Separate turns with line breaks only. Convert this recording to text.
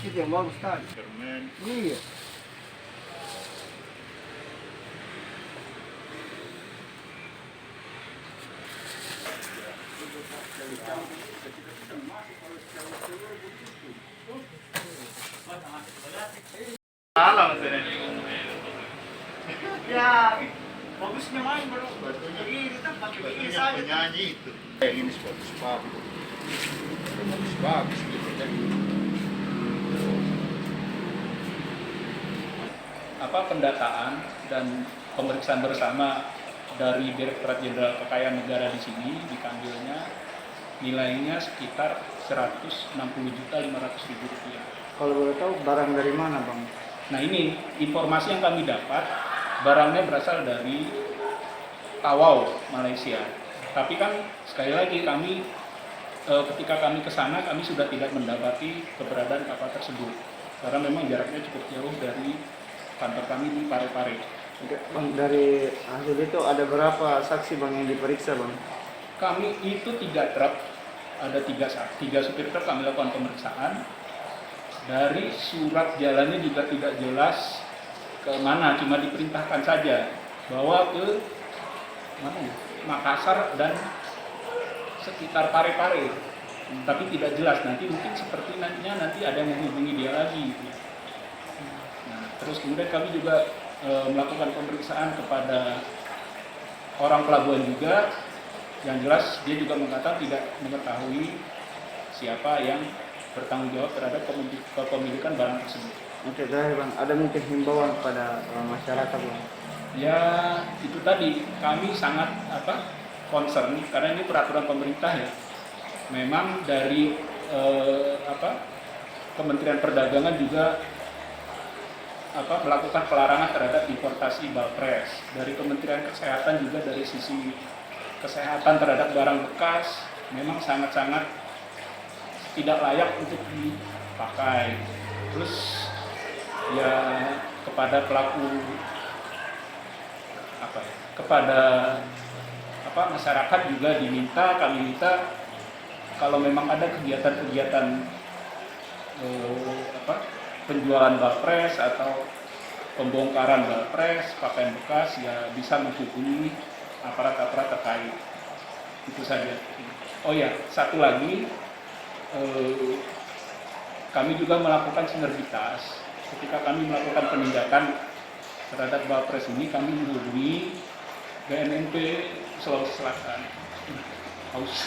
Itu yang bagus tadi.
Permen.
Iya.
Salah maksudnya.
Ya, bagusnya main bro. Jadi kita pakai ini
Batunya
saja.
penyanyi itu. Yang ini bagus. Bagus gitu kan.
Pendataan dan pemeriksaan bersama dari Direktorat Jenderal Kekayaan Negara di sini dipanggilnya nilainya sekitar 160.500.000 rupiah.
Kalau boleh tahu barang dari mana bang?
Nah ini informasi yang kami dapat, barangnya berasal dari Tawau, Malaysia. Tapi kan sekali lagi kami ketika kami ke sana kami sudah tidak mendapati keberadaan kapal tersebut karena memang jaraknya cukup jauh dari kantor kami di Parepare.
Bang, dari hasil itu ada berapa saksi bang yang diperiksa bang?
Kami itu 3 truk, ada 3 supir truk kami lakukan pemeriksaan. Dari surat jalannya juga tidak jelas ke mana, cuma diperintahkan saja bahwa ke mana ya? Makassar dan sekitar Parepare. Tapi tidak jelas, nanti mungkin seperti nanti ada yang menghubungi dia lagi gitu. Nah, terus kemudian kami juga melakukan pemeriksaan kepada orang pelabuhan juga, yang jelas dia juga mengatakan tidak mengetahui siapa yang bertanggung jawab terhadap kepemilikan barang tersebut.
Oke, terakhir bang, ada mungkin himbauan kepada masyarakat bang?
Ya itu tadi kami sangat concern karena ini peraturan pemerintah ya. Memang dari Kementerian Perdagangan juga melakukan pelarangan terhadap importasi balpres. Dari Kementerian Kesehatan juga dari sisi kesehatan terhadap barang bekas memang sangat-sangat tidak layak untuk dipakai. Terus ya kepada pelaku kepada masyarakat juga kami minta kalau memang ada kegiatan-kegiatan penjualan balpres atau pembongkaran balpres, pakaian bekas ya bisa menghubungi aparat-aparat terkait. Itu saja. Oh ya, satu lagi kami juga melakukan sinergitas. Ketika kami melakukan penindakan terhadap balpres ini, kami menghubungi BNNP Sulawesi Selatan. Haus.